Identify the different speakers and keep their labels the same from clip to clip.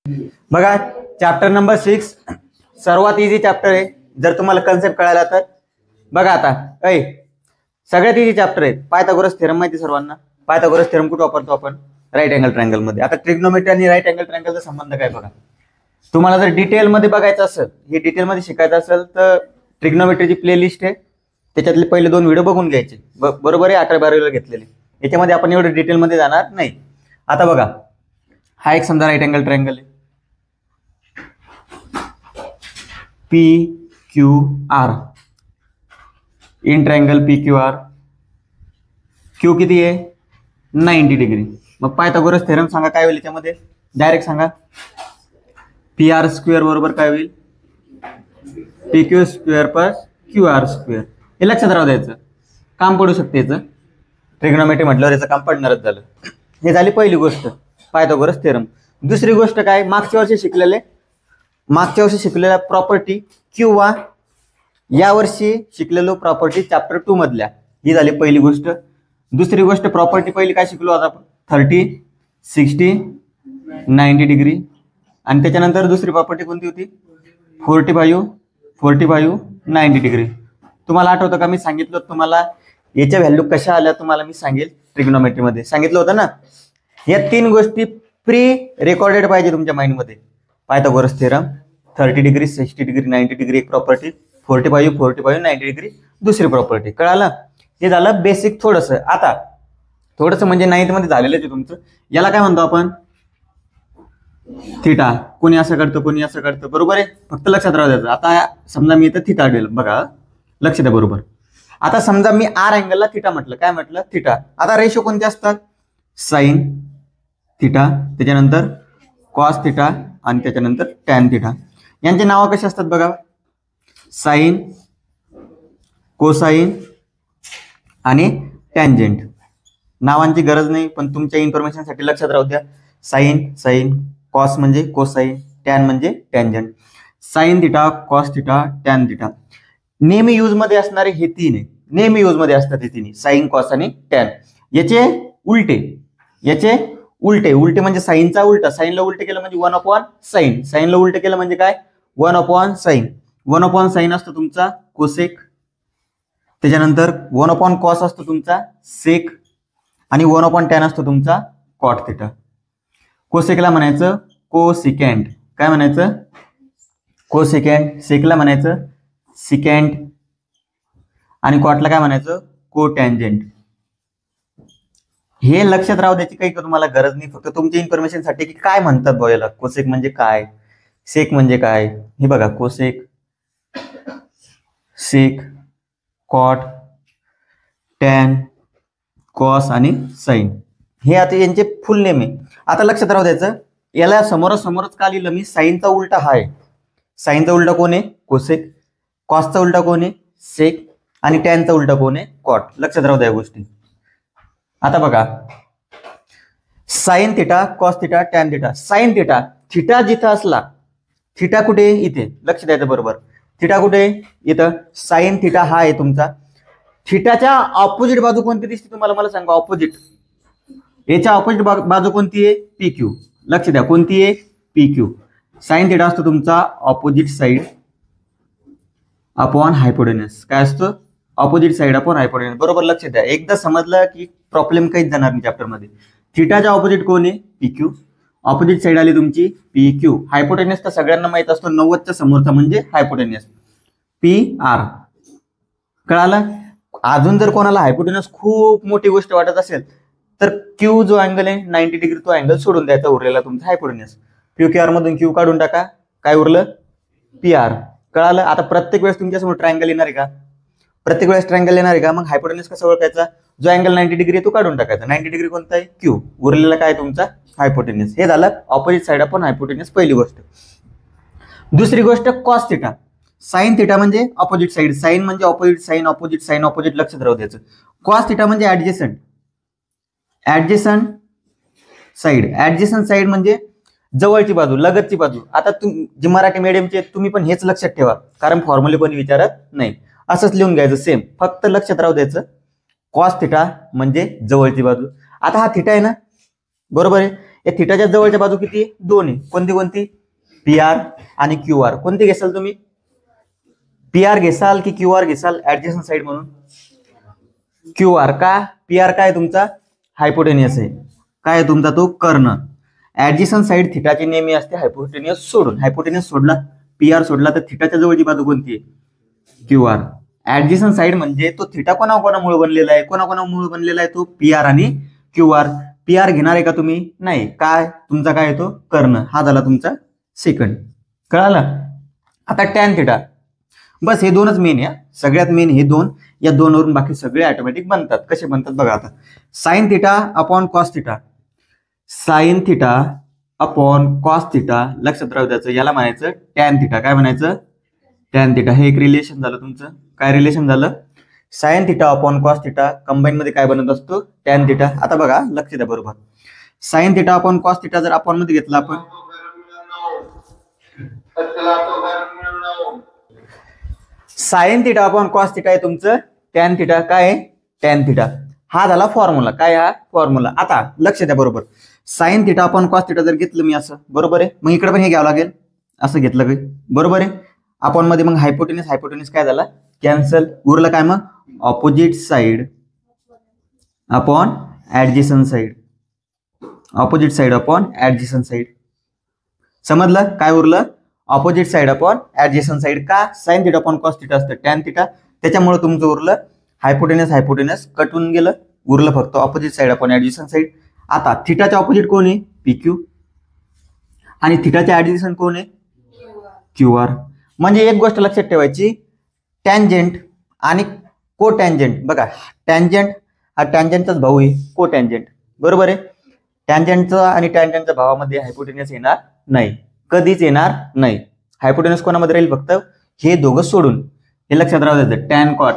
Speaker 1: बघा chapter number 6 सर्वात easy chapter आहे जर तुम्हाला कन्सेप्ट कळाला तर. बघा आता सगळ्यात इझी चॅप्टर आहे. पायथागोरस थेरम माहिती सर्वांना. पायथागोरस थेरम कुठे वापरतो आपण? राईट अँगल ट्रायंगल मध्ये. आता ट्रिग्नोमेट्री आणि राईट अँगल ट्रायंगलचा संबंध काय बघा. तुम्हाला जर डिटेल मध्ये बघायचं असेल, हे डिटेल मध्ये शिकायचं असेल तर ट्रिग्नोमेट्रीची प्लेलिस्ट आहे, त्याच्यातले पहिले 2 व्हिडिओ बघून घ्यायचे. बरोबर आहे, 11-12 घेतलेले. याच्यामध्ये आपण एवढं डिटेल मध्ये जाणार नाही. आता बघा हा एक समजा राईट अँगल ट्रायंगल आहे, PQR. In triangle PQR, Q किती आहे? 90 डिग्री. मग पायथागोरस थेरम सांगा काय होईल याच्यामध्ये? डायरेक्ट सांगा. PR स्क्वेअर बरोबर काय होईल? PQ square plus QR square. हे लक्षात राहू द्यायचं, काम पडू शकते याचं. ट्रिग्नोमेट्री म्हटल्यावर याचं काम पडणारच झालं. हे झाली पहिली गोष्ट, पायथागोरस थेरम. दुसरी गोष्ट काय? मागच्या वर्षी शिकलेल्या प्रॉपर्टी किंवा यावर्षी शिकलेलो प्रॉपर्टी चॅप्टर 2 मधल्या. ही झाली पहिली गोष्ट. दुसरी गोष्ट प्रॉपर्टी पहिली काय शिकलो आता आपण? 30, 60, 90 डिग्री. आणि त्याच्यानंतर दुसरी प्रॉपर्टी कोणती होती? 45, 90 डिग्री. तुम्हाला आठवतं का मी सांगितलं तुम्हाला याच्या व्हॅल्यू कशा आल्या? तुम्हाला मी सांगेल ट्रिग्नोमेट्री मध्ये सांगितलं होतं ना. या 3 गोष्टी प्री रेकॉर्डेड पाहिजे तुमच्या माइंडमध्ये. Pythagoras theorem 30 degree, 60 degree, 90 degree एक प्रॉपर्टी, 45, 90 डिग्री दुसरी प्रॉपर्टी. कळालं? हे झालं बेसिक. थोडंसं आता थोडंसं म्हणजे 9th मध्ये झालेलं आहे तुमचं. याला काय म्हणतो आपण? थिटा. कोणी असं करतं, कोणी असं करतं. बरोबर आहे, फक्त लक्षात राहू द्यायचं. आता समजा मी इथं थिटा दिलं, बघा लक्ष द्या बरोबर. आता समजा मी R अँगलला थिटा म्हटलं. काय म्हटलं? थिटा. आता रेशो कोणते असतात? साइन थिटा, त्याच्यानंतर कॉस थिटा आणि त्याच्यानंतर टॅन थिटा. यांचे नाव कसे असतात बघा? साइन, कोसाइन आणि टॅन्जेंट. नावांची गरज नाही, पण तुमच्या इन्फॉर्मेशनसाठी लक्षात राहू द्या. साइन, कॉस म्हणजे कोसाइन, टॅन म्हणजे tangent. Sine theta, cos theta, tan theta. नेहमी यूज मध्ये असणारे हे 3 आहे. नेहमी यूज मध्ये असतात हे 3, साइन, कॉस आणि टॅन. याचे उलटे म्हणजे साइनचा उलटा. साइनला उलटे केलं म्हणजे 1/sin. साइनला उलटे केलं म्हणजे काय? 1/sin. 1/sin असतो तुमचा कोसेक, त्याच्यानंतर 1/cos असतो तुमचा सेक आणि 1/tan असतो तुमचा कॉट थिटा. कोसेकला म्हणायचं कोसिकँट. काय म्हणायचं? कोसिकँट. सेकला म्हणायचं सिकँट आणि कॉटला काय म्हणायचं? कोटँजेंट. हे लक्षात राहू द्यायची काही तुम्हाला गरज नाही, फक्त तुमच्या इन्फॉर्मेशनसाठी की काय म्हणतात बघायला. कोसेक म्हणजे काय, सेक म्हणजे काय. हे बघा कोसेक, सेक, कॉट, टॅन, कॉस आणि साइन. हे आता यांचे फुल नेम आहे. आता लक्षात राहू द्यायचं, याला समोरच का लिहिलं मी? साइनचा उलटा हा आहे. साइनचा उलटा कोण आहे? कोसेक. कॉसचा उलटा कोण आहे? सेक. आणि टॅनचा उलटा कोण आहे? कॉट. लक्षात राहू द्या गोष्टी. आता बघा sine theta, cos theta, tan theta. Sine theta, theta जिथं असला, थिटा कुठे? इथे. लक्ष द्यायचं बरोबर. थिटा कुठे? इथं. साइन थिटा हा आहे तुमचा. थिटाच्या ऑपोजिट बाजू कोणती दिसते तुम्हाला? मला सांगा ऑपोजिट. याच्या ऑपोजिट बाजू कोणती आहे? PQ. लक्ष द्या, कोणती आहे? PQ. साइन थिटा असतो तुमचा ऑपोजिट साइड अपॉन हायपोटेनस. काय असतं? Opposite side upon hypotenuse. बरोबर लक्ष द्या. एकदा समजलं की प्रॉब्लेम काहीच जाणार नाही चॅप्टर मध्ये. थिटाच्या ऑपोजिट कोण आहे? PQ. ऑपोजिट साइड आली तुमची PQ. हायपोटेनस तर सगळ्यांना माहित असतो, 90च्या समोरचा म्हणजे हायपोटेनस PR. कळालं? अजून जर कोणाला हायपोटेनस खूप मोठी गोष्ट वाटत असेल तर Q जो अँगल आहे 90 डिग्री, तो अँगल सोडून द्यायचा, उरलेला तुमचा हायपोटेनस. PQR मधून Q काढून टाका, काय उरलं? PR. कळालं? आता प्रत्येक वेळेस तुमच्यासमोर ट्रायंगल येणार आहे का? प्रत्येक वेळेस ट्रायंगल येणार आहे का? मग हायपोटेनस कसं ओळखायचा? जो अँगल 90 डिग्री आहे तो काढून टाकायचा. 90 डिग्री कोणता आहे? Q. उरलेला काय तुमचा? हायपोटेनस. हे झालं ऑपोजिट साइड अपॉन हायपोटेनस, पहिली गोष्ट. दुसरी गोष्ट कॉस थिटा. साइन थिटा म्हणजे ऑपोजिट साइड. साइन म्हणजे opposite, sine opposite, sine opposite. लक्षात राहू द्यायचं. कॉस थिटा म्हणजे ऍडजेसंट साइड म्हणजे जवळची बाजू, लगतची बाजू. आता जे मराठी मीडियमचे तुम्ही पण हेच लक्षात ठेवा, कारण फॉर्म्युले कोणी विचारत नाही. असंच लिहून घ्यायचं सेम, फक्त लक्षात राहू द्यायचं. कॉस थिटा म्हणजे जवळची बाजू. आता हा थिटा आहे ना, बरोबर आहे. या थिटाच्या जवळच्या बाजू किती आहे? 2 आहे. कोणती कोणती? पी आर आणि क्यू आर. कोणती घेसाल तुम्ही? पी आर घेसाल की क्यू आर घेसाल ऍडजस्टंट साइड म्हणून? Q R. का? पी आर काय तुमचा? हायपोटेनियस आहे. काय आहे तुमचा? तो कर्ण. ऍडजस्टंट साइड थिटाची नेहमी असते हायपोटेनियस सोडून. हायपोटेनियस सोडला, पी आर सोडला, तर थिटाच्या जवळची बाजू कोणती आहे? Q R. ऍडजस्टंट साइड म्हणजे तो थिटा कोणाकोणामुळे बनलेला आहे? कोणाकोणामुळे बनलेला आहे? तो पी आर आणि क्यू आर. पी आर घेणार आहे का तुम्ही? नाही. काय तुमचा? काय येतो? कर्ण. हा झाला तुमचा सेकंड. कळालं? आता टॅन थिटा. बस हे दोनच मेन आहे. सगळ्यात मेन हे दोन. या दोनवरून बाकी सगळे ऑटोमॅटिक बनतात. कसे बनतात बघा आता. Sine theta upon cos theta. Sine theta upon cos theta. लक्षात राहू द्यायचं. याला म्हणायचं टॅन थिटा. काय म्हणायचं? Tan theta. हे एक रिलेशन झालं तुमचं. काय रिलेशन झालं? Sine theta upon cos theta combine मध्ये काय बनत असतो? Tan theta. आता बघा लक्ष द्या बरोबर. Sine theta upon cos theta जर अपॉन मध्ये घेतला आपण, sine theta upon cos theta आहे तुमचं टॅन थिटा. काय आहे? Tan theta. हा झाला फॉर्म्युला. काय? हा फॉर्म्युला. आता लक्ष द्या बरोबर. Sine theta upon cos theta जर घेतलं मी असं, बरोबर आहे, मग इकडे पण हे घ्यावं लागेल. असं घेतलं काही, बरोबर आहे. अपॉन मध्ये मग हायपोटेनियस, हायपोटेनियस काय झाला? कॅन्सल. उरलं काय मग? Opposite side upon adjacent side. Opposite side upon adjacent side. समजलं? काय उरलं? Opposite side upon adjacent side. का? Sine theta upon cos theta असतं टॅन थिटा. त्याच्यामुळे तुमचं उरलं हायपोटेनियस, हायपोटेनियस कटून गेलं. उरलं फक्त opposite side upon adjacent side. आता थिटाच्या ऑपोजिट कोण आहे? P Q. आणि थिटाच्या ऍडजस्टंट कोण आहे? Q R. म्हणजे एक गोष्ट लक्षात ठेवायची, टॅन्जंट आणि को टॅन्जंट. बघा टॅन्जंट हा टॅन्जंटचाच भाऊ आहे, को टॅन्जंट. बरोबर आहे. टॅन्जंटचा आणि टॅन्जंटच्या भावामध्ये हायपोटेनियस येणार नाही, कधीच येणार नाही. हायपोटेनियस कोणामध्ये राहील? फक्त हे दोघं सोडून. हे लक्षात राहू द्यायचं. टॅन कॉट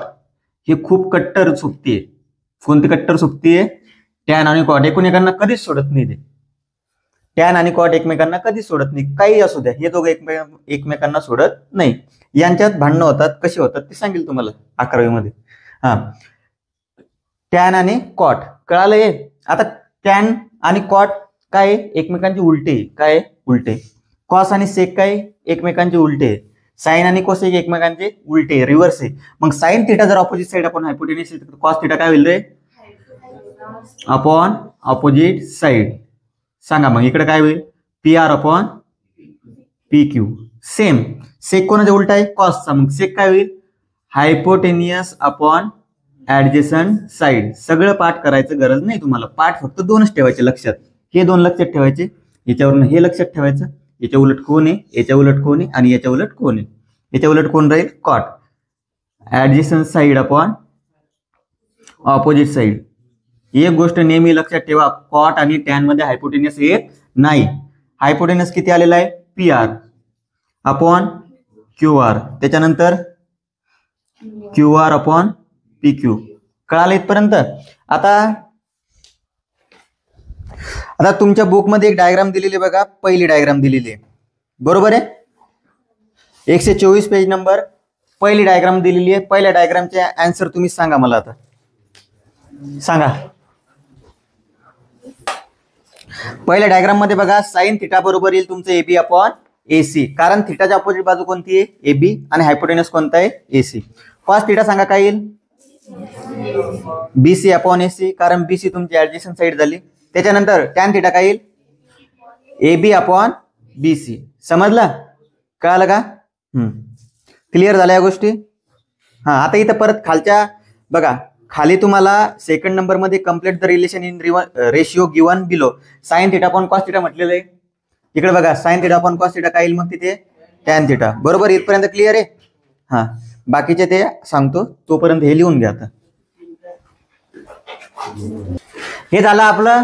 Speaker 1: हे खूप कट्टर सोबती आहे. कोणती कट्टर सोबती आहे? टॅन आणि कॉट एकमेकांना कधीच सोडत नाही. ते टॅन आणि कॉट एकमेकांना कधीच सोडत नाही. काही असू द्या, हे दोघं एकमेकांना सोडत नाही. यांच्यात भांडणं होतात. कशी होतात ते सांगेल तुम्हाला 11वी मध्ये. हा, टॅन आणि कॉट. कळालं हे? आता टॅन आणि कॉट काय? एकमेकांचे उलटे. काय? उलटे. कॉस आणि सेक काय? एकमेकांचे उलटे. साइन आणि कोसेक एकमेकांचे उलटे, रिव्हर्स आहे. मग साइन थिटा जर ऑपोजिट साइड आपण हायपोटेनियस, कॉस थिटा काय होईल रे? Upon opposite side. सांगा मग इकडे काय होईल? P R upon P Q. Same. Sec कोणाचा उलटा आहे? कॉसचा. मग सेक काय होईल? Hypotenuse upon adjacent side. सगळं पाठ करायचं गरज नाही तुम्हाला. पाठ फक्त दोनच ठेवायचे लक्षात. हे दोन लक्षात ठेवायचे. याच्यावरून हे लक्षात ठेवायचं. याच्या उलट कोण आहे? याच्या उलट कोण आहे? आणि याच्या उलट कोण आहे? याच्या उलट कोण राहील? Cot. Adjacent side upon opposite side. एक गोष्ट नेहमी लक्षात ठेवा, कॉट आणि टॅन मध्ये हायपोटेनियस येत नाही. हायपोटेनियस किती आलेला आहे? P R upon Q R. त्याच्यानंतर Q R upon P Q. कळालं इथपर्यंत? आता तुमच्या बुक मध्ये एक डायग्राम दिलेली आहे बघा. पहिली डायग्राम दिलेली आहे, बरोबर आहे. 124 पेज नंबर. पहिली डायग्राम दिलेली आहे. पहिल्या डायग्रामचे आन्सर तुम्ही सांगा मला. आता सांगा. पहिल्या डायग्राम मध्ये बघा, साइन थिटा बरोबर येईल तुमचं एबी अपॉन एसी. कारण थिटाच्या अपोजिट बाजू कोणती आहे? एबी. आणि हायपोटेनियस कोणता आहे? एसी. कॉस थिटा सांगा काय येईल? BC upon AC. कारण बीसी तुमची ऍडजस्टंट साइड झाली. त्याच्यानंतर टॅन थिटा काय येईल? AB upon BC. समजलं? कळालं का? क्लिअर झाल्या या गोष्टी? हा, आता इथं परत खालच्या बघा, खाली तुम्हाला सेकंड नंबर मध्ये complete the relation in ratio given below. Sign theta upon cos theta म्हटलेलं आहे. इकडे बघा, sine theta upon cos theta काय येईल? मग तिथे टॅन थिटा. बरोबर. इथपर्यंत क्लिअर आहे? हा, बाकीचे ते सांगतो, तोपर्यंत हे लिहून घ्या. आता हे झालं आपलं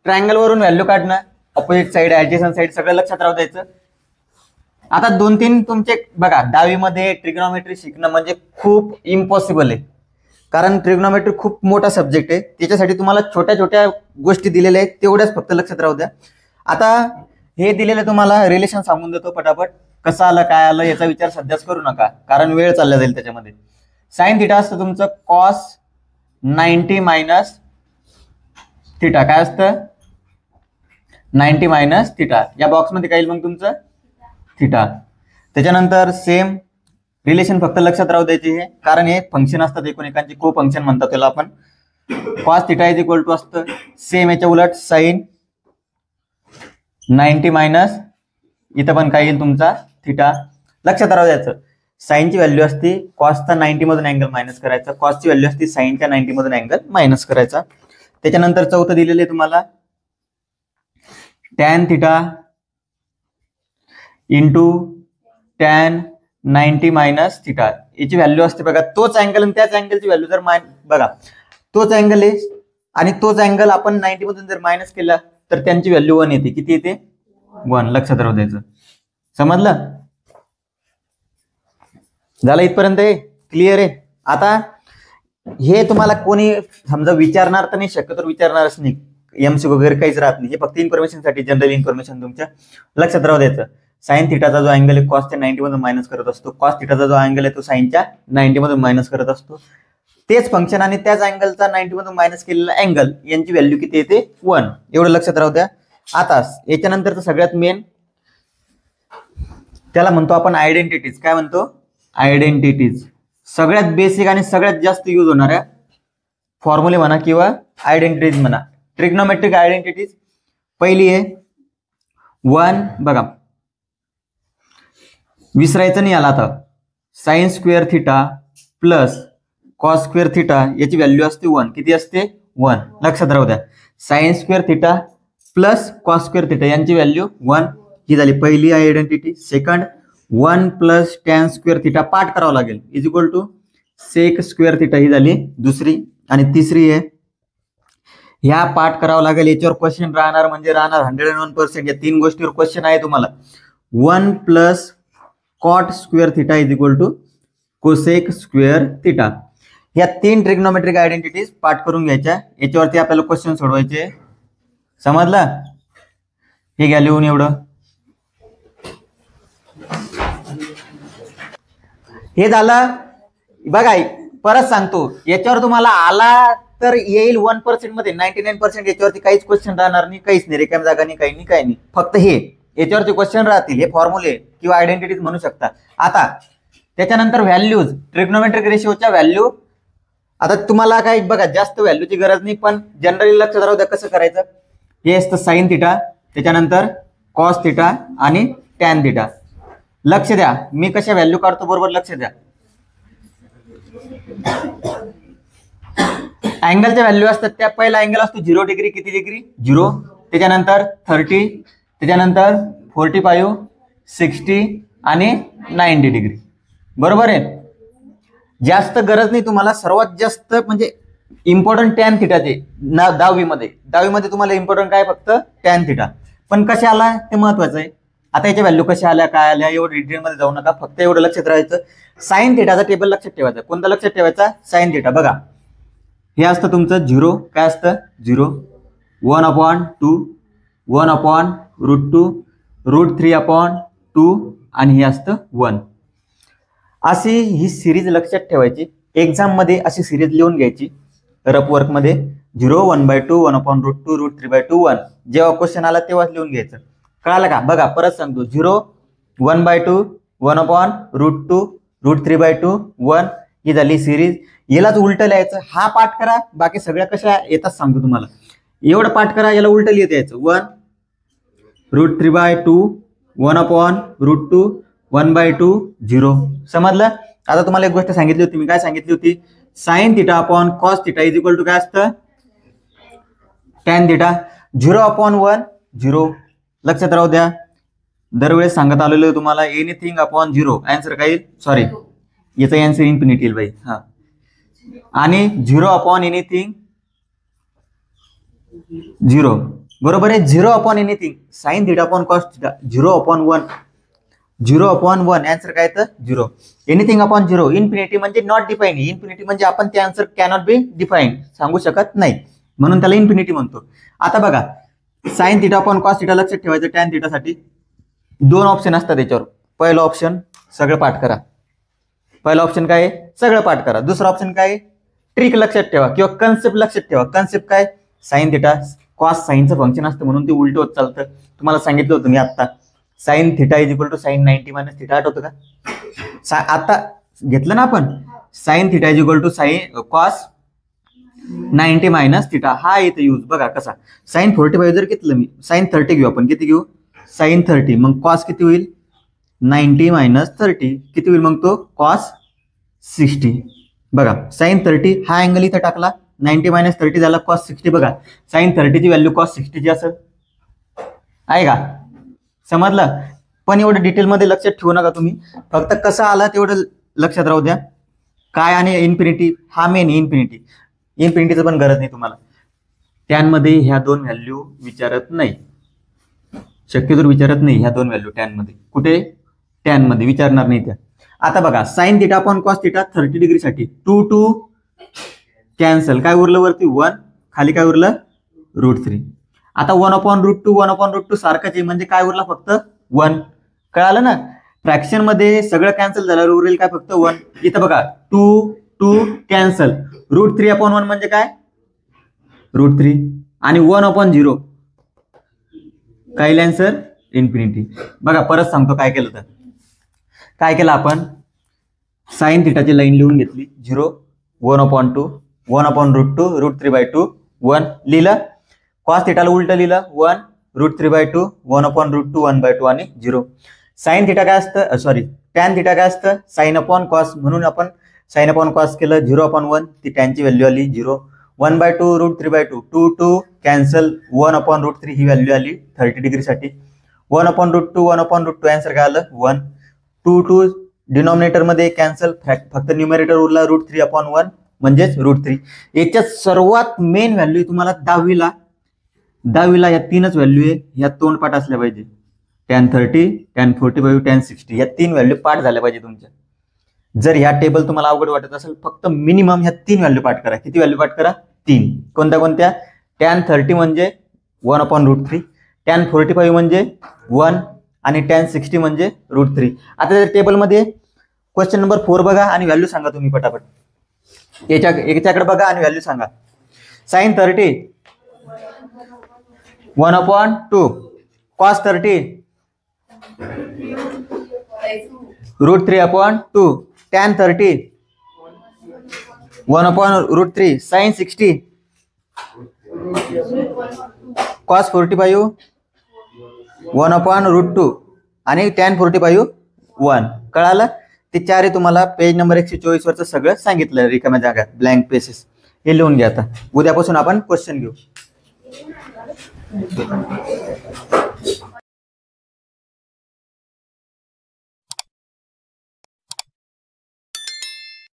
Speaker 1: ट्रायंगल वरून व्हॅल्यू काढणं. ऑपोजिट साइड, ऍडजसंट साइड सगळं लक्षात राहू द्यायचं. आता 2-3 तुमचे बघा, 10वी मध्ये ट्रिग्नोमेट्री शिकणं म्हणजे खूप इम्पॉसिबल आहे. कारण ट्रिग्नोमेट्री खूप मोठा सब्जेक्ट आहे. त्याच्यासाठी तुम्हाला छोट्या छोट्या गोष्टी दिलेल्या आहेत, तेवढ्याच फक्त लक्षात राहू द्या. आता हे दिलेलं तुम्हाला रिलेशन सांगून देतो पटापट. कसं आलं, काय आलं याचा विचार सध्याच करू नका, कारण वेळ चालला जाईल त्याच्यामध्ये. साइन थिटा असतं तुमचं कॉस 90 मायनस थिटा. काय असतं? 90 मायनस थिटा. या बॉक्समध्ये काय येईल मग तुमचं थिटा. त्याच्यानंतर सेम रिलेशन फक्त लक्षात राहू द्यायचे हे, कारण हे फंक्शन असतात एकूण को फंक्शन म्हणतात त्याला आपण. Cos theta is equal to असतं सेम याच्या उलट साइन 90 मायनस इथं पण काय येईल तुमचा थिटा. लक्षात राहू द्यायचं साईनची व्हॅल्यू असते कॉसचा 90 मधून अँगल मायनस करायचा, कॉसची व्हॅल्यू असते साईनच्या 90 मधून अँगल मायनस करायचा. त्याच्यानंतर चौथं दिलेलं आहे तुम्हाला tan theta into tan 90 minus theta. याची व्हॅल्यू असते बघा तोच अँगल आणि त्याच अँगलची व्हॅल्यू जर बघा तोच अँगल आहे आणि तोच अँगल आपण 90 मधून जर मायनस केला तर त्यांची व्हॅल्यू 1 येते. किती येते 1. लक्षात राहू द्यायचं. समजलं? झालं इथपर्यंत हे क्लिअर आहे. आता हे तुम्हाला कोणी समजा विचारणार तर नाही, शक्यतो विचारणारच नाही, एमसीक्यू वगैरे काहीच राहत नाही. हे फक्त इन्फॉर्मेशन साठी जनरल इन्फॉर्मेशन तुमच्या लक्षात राहू द्यायचं. साइन थिटाचा जो अँगल आहे कॉसच्या 90 मधून मायनस करत असतो, कॉस थिटाचा जो अँगल आहे तो साइनच्या 90 मधून मायनस करत असतो. तेच फंक्शन आणि त्याच अँगलचा 90 मधून मायनस केलेला अँगल यांची व्हॅल्यू किती येते 1. एवढं लक्षात राहू द्या. आता याच्यानंतर सगळ्यात मेन त्याला म्हणतो आपण आयडेंटिटीज. काय म्हणतो? आयडेंटिटीज. सगळ्यात बेसिक आणि सगळ्यात जास्त यूज होणाऱ्या फॉर्म्युले म्हणा किंवा आयडेंटिटीज म्हणा. ट्रिग्नोमेट्रिक आयडेंटिटीज पहिली आहे 1. बघा विसरायचं नाही आला आता. Sine square theta plus cos square theta याची व्हॅल्यू असते 1. किती असते 1. लक्षात राहू द्या. Sine square theta plus cos square theta यांची व्हॅल्यू 1. ही झाली पहिली identity. Second 1 plus tan square theta part करावं लागेल is equal to sec square theta. ही झाली दुसरी. आणि तिसरी आहे ह्या पार्ट करावं लागेल. याच्यावर क्वेश्चन राहणार म्हणजे राहणार 101%. या 3 गोष्टीवर क्वेश्चन आहे तुम्हाला. 1 plus cot square theta is equal to cosec square theta. या 3 ट्रिग्नोमेट्रिक आयडेंटिटीज पार्ट करून घ्यायच्या. याच्यावरती आपल्याला क्वेश्चन सोडवायचे. समजलं? हे घ्या लिहून एवढं. हे झालं. बघा परत सांगतो याच्यावर तुम्हाला आला तर येईल 1% मध्ये. 99% याच्यावरती काहीच क्वेश्चन राहणार नाही, काहीच नाही, रिकाम जागा नाही, काही नाही, काही नाही. फक्त हे याच्यावरती क्वेश्चन राहतील. हे फॉर्म्युले किंवा आयडेंटिटीज म्हणू शकता. आता त्याच्यानंतर व्हॅल्यूज, ट्रिग्नोमेट्रिक रेशिओच्या व्हॅल्यू. आता तुम्हाला काही बघा जास्त व्हॅल्यूची गरज नाही, पण जनरली लक्षात राहू द्या कसं करायचं. हे असतं साइन थिटा, त्याच्यानंतर कॉस थिटा आणि टॅन थिटा. लक्ष द्या मी कशा व्हॅल्यू काढतो बरोबर लक्ष द्या. अँगलच्या व्हॅल्यू असतात त्या पहिला अँगल असतो 0 डिग्री. किती डिग्री 0. त्याच्यानंतर 30, त्याच्यानंतर 45, 60 आणि 90 डिग्री. बरोबर आहे. जास्त गरज नाही तुम्हाला. सर्वात जास्त म्हणजे इम्पॉर्टंट टॅन थिटाचे 10वी मध्ये तुम्हाला इम्पॉर्टंट काय फक्त टॅन थिटा. पण कशा आला ते महत्वाचं आहे. आता याच्या व्हॅल्यू कशा आल्या काय आल्या एवढं डिटेलमध्ये जाऊ नका. फक्त एवढं लक्षात राहायचं साइन थिटाचा टेबल लक्षात ठेवायचा. कोणता लक्षात ठेवायचा? Sine theta. बघा हे असतं तुमचं 0. काय असतं 0. 1/2, 1/√2, √3/2 आणि हे असतं 1. अशी ही सिरीज लक्षात ठेवायची. एक्झाम मध्ये अशी सिरीज लिहून घ्यायची रफ वर्क मध्ये. 0, 1/2, 1/√2, √3/2, 1. जेव्हा क्वेश्चन आला तेव्हा लिहून घ्यायचं. कळालं का? बघा परत सांगतो 0, 1/2, 1/√2, √3/2, 1. ही झाली सिरीज. यालाच उलट लिहायचं. हा पाठ करा. बाकी सगळ्या कशा येतात सांगतो तुम्हाला. एवढं पाठ करा. याला उलट लिहिता यायचं. 1 √3/2, 1/√2, 1/2, 0. समजलं? आता तुम्हाला एक गोष्ट सांगितली होती मी. काय सांगितली होती? Sine theta upon cos theta is equal to काय असतं टॅन थिटा. 0/1 0. लक्षात राहू द्या. दरवेळेस सांगत आलेलो आहे तुम्हाला एनिथिंग अपॉन 0 आन्सर काय येईल. सॉरी याचा आन्सर इन्फिनिटी येईल बाई. हा आणि 0 एनिथिंग 0. बरोबर आहे. 0 sign theta upon cos theta 0/1. 0/1 answer काय तर 0. एनिथिंग अपॉन 0 इन्फिनिटी म्हणजे नॉट डिफाईन. इन्फिनिटी म्हणजे आपण ते आन्सर कॅनॉट बी डिफाईन सांगू शकत नाही म्हणून त्याला इन्फिनिटी म्हणतो. आता बघा sine theta upon cos theta लक्षात ठेवायचं. टॅन थिटासाठी 2 ऑप्शन असतात त्याच्यावर. पहिला ऑप्शन सगळं पाठ करा. पहिला ऑप्शन काय आहे? सगळं पाठ करा. दुसरा ऑप्शन काय आहे? ट्रिक लक्षात ठेवा किंवा कन्सेप्ट लक्षात ठेवा. कन्सेप्ट काय? साइन थिटा कॉस साईनचं फंक्शन असतं म्हणून ते उलट होत चालतं. तुम्हाला सांगितलं होतं मी आता, sine theta is equal to sine 90 minus theta. आठवतं का? आता घेतलं ना आपण, sine theta is equal to sine cos 90 minus theta. हा इथे यूज बघा कसा. साईन 45 जर घेतलं मी, साईन 30 घेऊ आपण. किती घेऊ? साईन 30. मग कॉस किती होईल? 90 मायनस 30 किती होईल? मग तो कॉस 60. बघा साईन 30 हा अँगल इथं टाकला, 90 मायनस 30 झाला कॉस 60. बघा साईन 30 ची व्हॅल्यू कॉस 60 ची असेल. आहे का? समजलं? पण एवढं डिटेलमध्ये लक्षात ठेवू नका तुम्ही, फक्त कसं आला तेवढं लक्षात राहू द्या. काय आणि इन्फिनिटी हा मेन. इन्फिनिटीचं पण गरज नाही तुम्हाला. टॅनमध्ये ह्या दोन व्हॅल्यू विचारत नाही, शक्यतो विचारत नाही ह्या दोन व्हॅल्यू टॅनमध्ये. कुठे? टॅनमध्ये विचारणार नाही त्या. आता बघा sine theta upon cos theta 30 degree साठी 2 कॅन्सल. काय उरलं वरती? 1, खाली काय उरलं? √3. आता 1/√2 सारखंच आहे, म्हणजे काय उरला? फक्त 1. कळालं ना? फ्रॅक्शन मध्ये सगळं कॅन्सल झाल्यावर उरेल काय? फक्त 1. इथं बघा 2 कॅन्सल. √3/1 म्हणजे काय? √3 आणि 1/0 काय आन्सर? इन्फिनिटी. बघा परत सांगतो काय केलं तर. काय केलं आपण? साईन थिटाची लाईन लिहून घेतली. 0, 1/2, 1/√2, √3/2, 1 लिहिलं. कॉस थिटाला उलट लिहिलं, 1, √3/2, 1/√2, 1/2 आणि 0. साईन थिटा काय असतं? सॉरी, टॅन थिटा काय असतं? Sine upon cos. म्हणून आपण साईन अपॉन कॉस केलं. 0/1 ती टॅनची व्हॅल्यू आली 0. 1/2 √3/2, 2 कॅन्सल. 1/√3 ही व्हॅल्यू आली 30 डिग्री साठी. 1/√2, 1/√2 आन्सर काय आलं? 1. 2 डिनॉमिनेटर मध्ये कॅन्सल, फक्त न्यूमरेटर उरला √3/1 म्हणजेच √3. याच्यात सर्वात मेन व्हॅल्यू तुम्हाला 10वीला या तीनच व्हॅल्यू आहे, ह्या तोंडपाठ असल्या पाहिजे. tan 30, tan 45, tan 60 या 3 व्हॅल्यू पाठ झाल्या पाहिजे तुमच्या. जर ह्या टेबल तुम्हाला अवघड वाटत असेल, फक्त मिनिमम ह्या 3 व्हॅल्यू पाठ करा. किती व्हॅल्यू पाठ करा? 3. कोणत्या? tan 30 म्हणजे 1/√3, tan 45 म्हणजे 1 आणि tan 60 म्हणजे √3. आता टेबलमध्ये क्वेश्चन नंबर 4 बघा आणि व्हॅल्यू सांगा तुम्ही पटापट. याच्याकडे बघा आणि व्हॅल्यू सांगा. Sine 30 1/2, cos 30 √3/2, tan 30 1/√3, sine 60 cos 45 1/√2 आणि tan 45 1. कळालं? ते 4 तुम्हाला पेज नंबर 124 वरचं सगळं सांगितलं. रिकाम्या जागा, ब्लँक पेसेस हे लिहून घ्या. आता उद्यापासून आपण क्वेश्चन घेऊ.